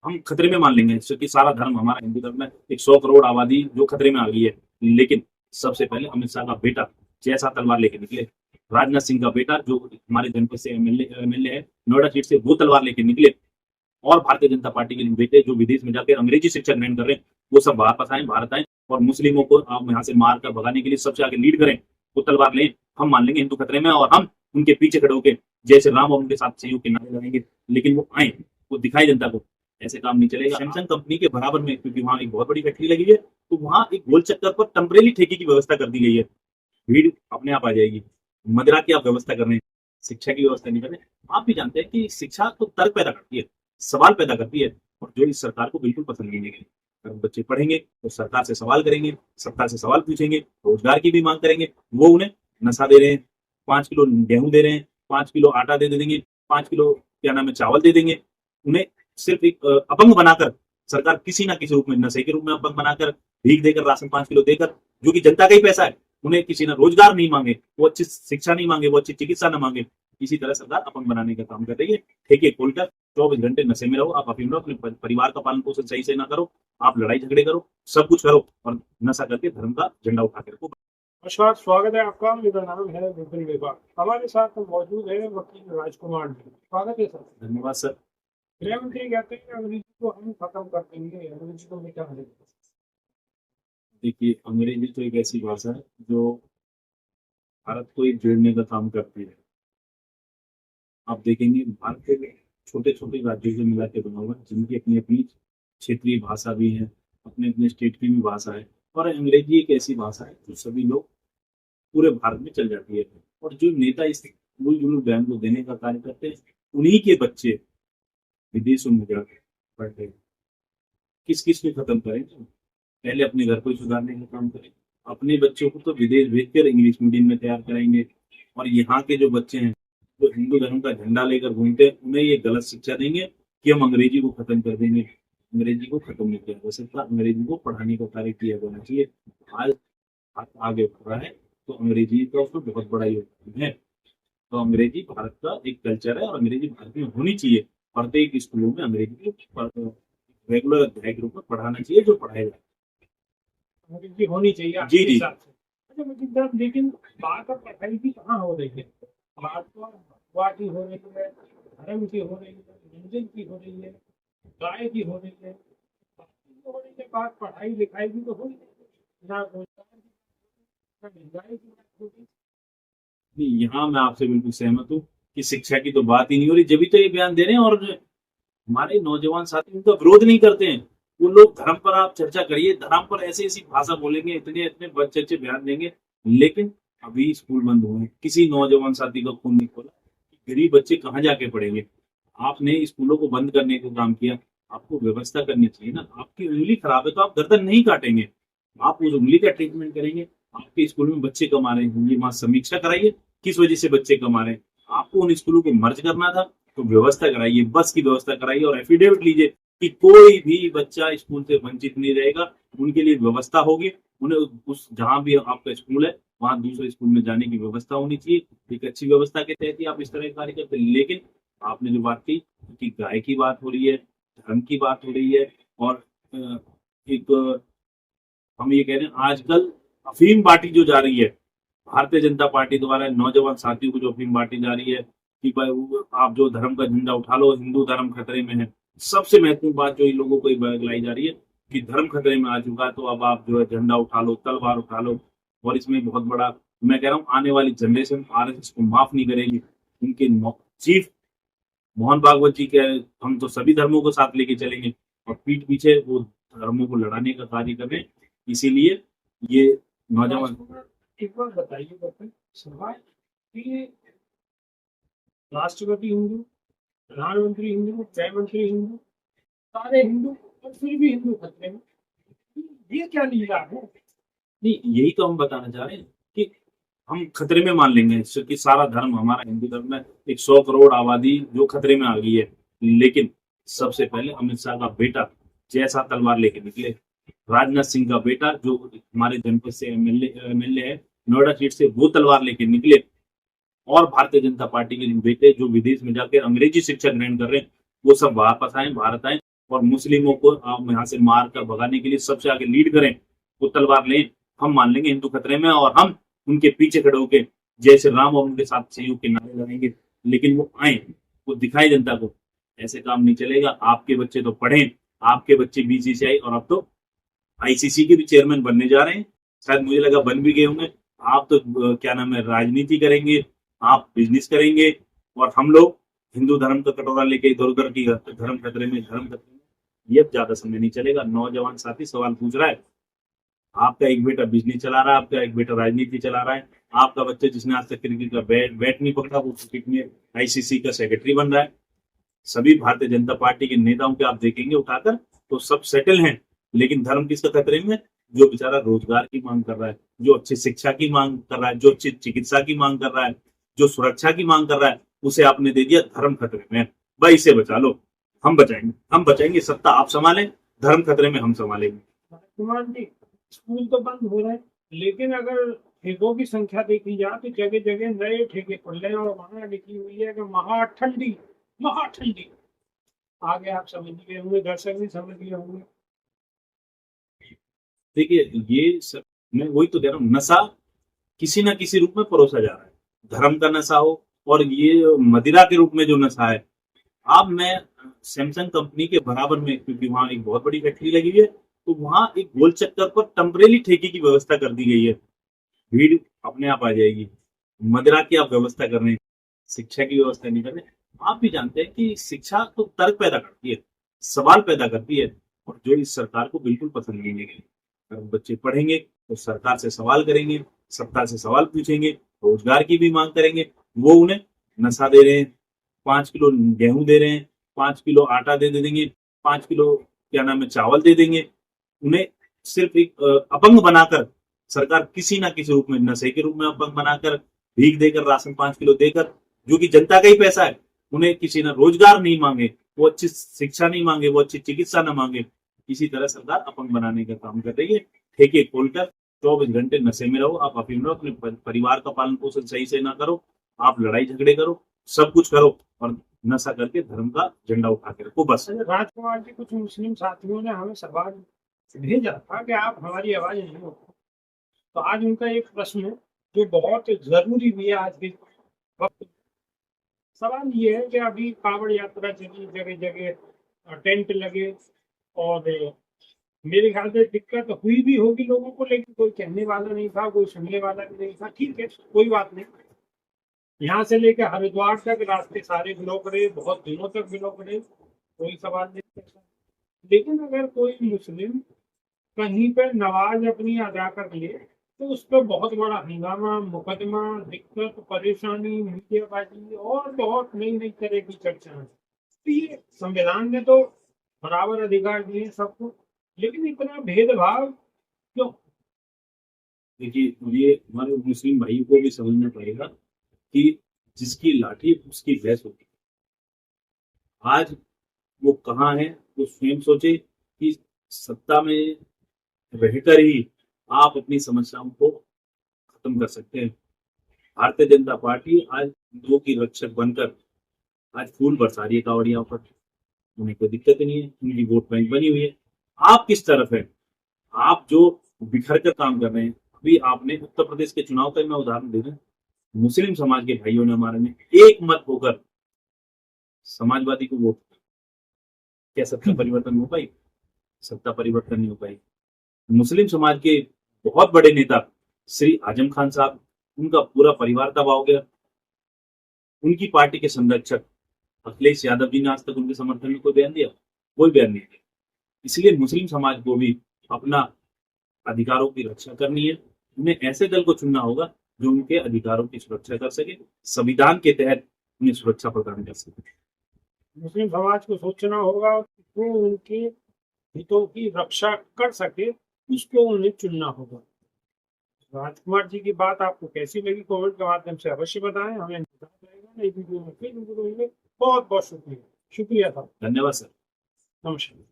हम खतरे में मान लेंगे क्योंकि सारा धर्म हमारा हिंदू धर्म है। एक 100 करोड़ आबादी जो खतरे में आ गई है। लेकिन सबसे पहले अमित शाह का बेटा जैसा तलवार लेके निकले, राजनाथ सिंह का बेटा जो हमारे जनपद से एमएलए है नोएडा सीट से, वो तलवार लेके निकले। और भारतीय जनता पार्टी के बेटे जो विदेश में जाकर अंग्रेजी शिक्षा ग्रहण कर रहे हैं, वो सब वापस आए, भारत आए और मुस्लिमों को आप यहाँ से मार कर भगाने के लिए सबसे आगे लीड करें, वो तलवार लें। हम मान लेंगे हिंदू खतरे में और हम उनके पीछे खड़े होकर जय श्री राम और उनके साथ सहयोग के नारे लगाएंगे। लेकिन वो आए, वो दिखाई जनता को। ऐसे काम नहीं चलेगा। सैमसंग कंपनी के बराबर में, क्योंकि वहां एक बहुत बड़ी फैक्ट्री लगी है, तो वहां एक गोल चक्कर पर टेम्परेरी ठेके की व्यवस्था कर दी गई है। भीड़ अपने आप आ जाएगी। मदिरा की आप व्यवस्था कर रहे हैं, शिक्षा की व्यवस्था नहीं कर रहे। आप भी जानते हैं कि शिक्षा तो तर्क पैदा करती है, सवाल पैदा करती है, और जो इस सरकार को बिल्कुल पसंद नहीं है। अगर बच्चे पढ़ेंगे तो सरकार से सवाल करेंगे, सरकार से सवाल पूछेंगे, रोजगार की भी मांग करेंगे। वो उन्हें नशा दे रहे हैं, 5 किलो गेहूं दे रहे हैं, 5 किलो आटा दे देंगे, 5 किलो क्या नाम है चावल दे देंगे। उन्हें सिर्फ एक अपंग बनाकर सरकार किसी ना किसी रूप में, नशे के रूप में अपंग बनाकर, भीख देकर, राशन 5 किलो देकर, जो कि जनता का ही पैसा है, उन्हें किसी ने रोजगार नहीं मांगे, वो अच्छी शिक्षा नहीं मांगे, वो अच्छी चिकित्सा न मांगे, इसी तरह सरकार अपंग बनाने का काम कर रही है। ठेके खोलकर 24 घंटे नशे में रहो, आप अफीम रहो, अपने परिवार का पालन पोषण सही से ना करो, आप लड़ाई झगड़े करो, सब कुछ करो और नशा करके धर्म का झंडा उठा के रखो। नमस्कार, स्वागत है आपका। मेरा नाम है विपिन विभाग। हमारे साथ मौजूद है वकील राजकुमार जी। स्वागत है सर। धन्यवाद सर। गृहमंत्री कहते हैं अंग्रेजी को हम खत्म कर देंगे, अंग्रेजी को मिटा देंगे। देखिए, अंग्रेजी तो एक ऐसी भाषा है जो भारत को एक जोड़ने का काम करती है। आप देखेंगे भारत के छोटे छोटे राज्यों से मिला के बना हुआ है, जिनकी अपनी अपनी क्षेत्रीय भाषा भी है, अपने अपने स्टेट की भी भाषा है। और अंग्रेजी एक ऐसी भाषा है जो सभी लोग पूरे भारत में चल जाती है। और जो नेता इस मूल जुलूल बयान को देने का कार्य करते हैं, उन्हीं के बच्चे विदेशों में जाकर पढ़ते हैं। किस किस को खत्म करें? पहले अपने घर को ही सुधारने का काम करें। अपने बच्चों को तो विदेश भेजकर इंग्लिश मीडियम में तैयार कराएंगे, और यहाँ के जो बच्चे हैं जो हिंदू धर्म का झंडा लेकर घूमते हैं, उन्हें ये गलत शिक्षा देंगे कि हम अंग्रेजी को खत्म कर देंगे। अंग्रेजी को खत्म नहीं किया जा सकता, अंग्रेजी को पढ़ाने का कार्य किया जाना चाहिए। आज आगे बढ़ रहा है तो अंग्रेजी का उसमें बहुत बड़ा योगदान है। तो अंग्रेजी भारत का एक कल्चर है और अंग्रेजी भारत में होनी चाहिए। प्रत्येक स्कूलों में अंग्रेजी को रेगुलर अध्याय के रूप में पढ़ाना चाहिए, जो पढ़ाया जाए। अंग्रेजी होनी चाहिए जी आपके जी। हिसाब से। अच्छा वकील साहब, लेकिन बात अब पढ़ाई की कहाँ हो रही है? बात तो अफवाह की हो रही है, धर्म की हो रही है, religion की हो रही है, गाय की हो रही है, बाकी तो हो रही है। बात पढ़ाई लिखाई की तो हो रही है, ना रोजगार की, ना महंगाई की बात हो रही है। नहीं, यहाँ मैं आपसे बिल्कुल सहमत हूँ कि शिक्षा की तो बात ही नहीं हो रही, जब तो ये बयान दे रहे हैं। और हमारे नौजवान साथी उनका विरोध नहीं करते हैं। वो लोग धर्म पर आप चर्चा करिए, धर्म पर ऐसी ऐसी भाषा बोलेंगे, इतने इतने अच्छे अच्छे बयान देंगे, लेकिन अभी स्कूल बंद हुए हैं, किसी नौजवान साथी का खून नहीं खोला। गरीब बच्चे कहाँ जाके पढ़ेंगे? आपने स्कूलों को बंद करने का काम किया, आपको व्यवस्था करनी चाहिए ना। आपकी उंगली खराब है तो आप गर्दन नहीं काटेंगे, आप उस उंगली का ट्रीटमेंट करेंगे। आपके स्कूल में बच्चे कमा रहे हैं, वहां समीक्षा कराइए किस वजह से बच्चे कमा रहे हैं। आपको उन स्कूलों को मर्ज करना था तो व्यवस्था कराइए, बस की व्यवस्था कराइए और एफिडेविट लीजिए कि कोई भी बच्चा स्कूल से वंचित नहीं रहेगा। उनके लिए व्यवस्था होगी, उन्हें उस जहां भी आपका स्कूल है वहां दूसरे स्कूल में जाने की व्यवस्था होनी चाहिए। एक अच्छी व्यवस्था के तहत ही आप इस तरह के कार्य करते हैं। लेकिन आपने जो बात की कि गाय की बात हो रही है, धर्म की बात हो रही है, और एक हम ये कह रहे हैं आजकल अफीम बांटी जो जा रही है भारतीय जनता पार्टी द्वारा नौजवान साथियों को, जो अफीम बांटी जा रही है कि भाई आप जो धर्म का झंडा उठा लो, हिंदू धर्म खतरे में है। सबसे महत्वपूर्ण बात जो इन लोगों को लाई जा रही है कि धर्म खतरे में आ चुका है, तो अब आप जो है झंडा उठा लो, तलवार उठा लो। और इसमें बहुत बड़ा, मैं कह रहा हूँ, आने वाली जनरेशन आरएसएस को माफ नहीं करेगी। उनके चीफ मोहन भागवत जी के, हम तो सभी धर्मों को साथ लेके चलेंगे, और पीठ पीछे वो धर्मों को लड़ाने का कार्य कर रहे हैं। इसीलिए ये नौजवान, एक बार बताइए डॉक्टर, समाज की राष्ट्रपति हिंदू, प्रधानमंत्री हिंदू, गृह मंत्री हिंदू, सारे हिंदू, और फिर भी हिंदू खतरे में, ये क्या लीला है? नहीं, यही तो हम बताना चाह रहे हैं कि हम खतरे में मान लेंगे क्योंकि सारा धर्म हमारा हिंदू धर्म है। एक 100 करोड़ आबादी जो खतरे में आ गई है। लेकिन सबसे पहले अमित शाह का बेटा जैसा तलवार लेके निकले, राजनाथ सिंह का बेटा जो हमारे जनपद से एमएलए है नोएडा सीट से, वो तलवार लेके निकले। और भारतीय जनता पार्टी के बेटे जो विदेश में जाकर अंग्रेजी शिक्षा ग्रहण कर रहे हैं, वो सब वापस आए, भारत आए और मुस्लिमों को आप यहाँ से मार कर भगाने के लिए सबसे आगे लीड करें, वो तलवार लें, हम मान लेंगे हिंदू खतरे में और हम उनके पीछे खड़े होकर जय श्री राम और उनके साथ सहयोग के नारे लगाएंगे। लेकिन वो आए, वो दिखाए जनता को, ऐसे काम नहीं चलेगा। आपके बच्चे तो पढ़ें, आपके बच्चे बीसीसीआई और अब तो आईसीसी के भी चेयरमैन बनने जा रहे हैं, शायद मुझे लगा बन भी गए होंगे। आप तो क्या नाम है, राजनीति करेंगे, आप बिजनेस करेंगे और हम लोग हिंदू धर्म का कटोरा लेके इधर उधर की धर्म खतरे में, धर्म खतरे में। ये अब ज्यादा समय नहीं चलेगा। नौजवान साथी सवाल पूछ रहा है, आपका एक बेटा बिजनेस चला रहा है, आपका एक बेटा राजनीति चला रहा है, आपका बच्चा जिसने आज तक क्रिकेट का बैट नहीं पकड़ा वो क्रिकेट में आईसीसी का सेक्रेटरी बन रहा है। सभी भारतीय जनता पार्टी के नेताओं के आप देखेंगे उठाकर तो सब सेटल हैं, लेकिन धर्म किसका खतरे में? जो बेचारा रोजगार की मांग कर रहा है, जो अच्छी शिक्षा की मांग कर रहा है, जो अच्छी चिकित्सा की मांग कर रहा है, जो सुरक्षा की मांग कर रहा है, उसे आपने दे दिया धर्म खतरे में। भाई इसे बचा लो, हम बचाएंगे, हम बचाएंगे। सत्ता आप संभालें, धर्म खतरे में हम संभालेंगे। कुमार जी, स्कूल तो बंद हो रहे हैं, लेकिन अगर ठेकों की संख्या देखी जाए तो जगह जगह नए ठेके खुल रहे हैं और वहां लिखी हुई है कि महाठंडी, महाठंडी। आगे आप समझ गए होंगे, दर्शक भी समझ गए होंगे। देखिए ये सब मैं वही तो कह रहा हूँ, नशा किसी ना किसी रूप में परोसा जा रहा है, धर्म का नशा हो और ये मदिरा के रूप में जो नशा है। अब मैं सैमसंग कंपनी के बराबर में, क्योंकि वहां एक बहुत बड़ी फैक्ट्री लगी हुई है, तो वहां एक गोल चक्कर पर टेम्परेरी ठेके की व्यवस्था कर दी गई है। भीड़ अपने आप आ जाएगी। मदिरा की आप व्यवस्था कर रहे हैं, शिक्षा की व्यवस्था नहीं कर रहे। आप भी जानते हैं कि शिक्षा तो तर्क पैदा करती है, सवाल पैदा करती है, और जो इस सरकार को बिल्कुल पसंद नहीं है। अगर बच्चे पढ़ेंगे तो सरकार से सवाल करेंगे, सत्ता से सवाल पूछेंगे, रोजगार की भी मांग करेंगे। वो उन्हें नशा दे रहे हैं, 5 किलो गेहूं दे रहे हैं, 5 किलो आटा दे देंगे, 5 किलो क्या नाम है चावल दे देंगे। उन्हें सिर्फ एक अपंग बनाकर सरकार किसी ना किसी रूप में, नशे के रूप में अपंग बनाकर, भीख देकर, राशन 5 किलो देकर, जो कि जनता का ही पैसा है, उन्हें किसी ना रोजगार नहीं मांगे, वो अच्छी शिक्षा नहीं मांगे, वो अच्छी चिकित्सा न मांगे, इसी तरह सरकार अपंग बनाने का काम कर रही है। ठेके खोलकर 24 घंटे नशे में रहो, आप अफीम रहो, अपने परिवार का पालन पोषण सही से ना करो, आप लड़ाई झगड़े करो, सब कुछ करो और नशा करके धर्म का झंडा उठा के रखो, बस। राजकुमार जी, कुछ मुस्लिम साथियों ने हमें सवाल भेजा था कि आप हमारी आवाज नहीं हो, तो आज उनका एक प्रश्न है जो बहुत जरूरी भी है आज के वक्त। सवाल ये है कि अभी कांवड़ यात्रा चली, जगह जगह टेंट लगे और मेरे ख्याल से दिक्कत हुई भी होगी लोगों को, लेकिन कोई कहने वाला नहीं था, कोई सुनने वाला भी नहीं था। ठीक है, कोई बात नहीं। यहाँ से लेकर हरिद्वार तक रास्ते सारे ब्लॉक रहे, बहुत दिनों तक ब्लॉक रहे, कोई सवाल नहीं। लेकिन अगर कोई मुस्लिम कहीं पर नमाज अपनी अदा कर ले तो उस पर बहुत बड़ा हंगामा, मुकदमा, दिक्कत, परेशानी, मीडियाबाजी और बहुत नई नई तरह की चर्चा। तो ये संविधान ने तो बराबर अधिकार दिए सबको, लेकिन इतना भेदभाव क्यों? देखिए ये हमारे मुस्लिम भाई को भी समझना पड़ेगा कि जिसकी लाठी उसकी भैंस होती है। आज वो कहाँ है वो स्वयं सोचे कि सत्ता में रहकर ही आप अपनी समस्याओं को खत्म कर सकते हैं। भारतीय जनता पार्टी आज हिंदुओं की रक्षक बनकर आज फूल बरसा रही है कांवड़ियों पर, उन्हें कोई दिक्कत नहीं है, उनकी वोट बैंक बनी हुई है। आप किस तरफ है? आप जो बिखर कर काम कर रहे हैं। अभी आपने उत्तर प्रदेश के चुनाव का मैं उदाहरण दे रहा हूं, मुस्लिम समाज के भाइयों ने हमारे में एक मत होकर समाजवादी को वोट किया। क्या सत्ता परिवर्तन हो पाई? सत्ता परिवर्तन नहीं हो पाई। मुस्लिम समाज के बहुत बड़े नेता श्री आजम खान साहब, उनका पूरा परिवार तबाह हो गया। उनकी पार्टी के संरक्षक अखिलेश यादव जी ने आज तक उनके समर्थन में कोई बयान दिया? कोई बयान नहीं दिया। इसलिए मुस्लिम समाज को भी अपना अधिकारों की रक्षा करनी है। उन्हें ऐसे दल को चुनना होगा जो उनके अधिकारों की सुरक्षा कर सके, संविधान के तहत उन्हें सुरक्षा प्रदान कर सके। मुस्लिम समाज को सोचना होगा कि वो उनके हितों की रक्षा कर सके, उसको उन्हें चुनना होगा। राजकुमार जी की बात आपको कैसी लगी कमेंट के माध्यम से अवश्य बताएं, हमें इंतजार रहेगा। नई वीडियो में फिर मिलेंगे। बहुत बहुत शुक्रिया। शुक्रिया था। धन्यवाद सर। नमस्कार।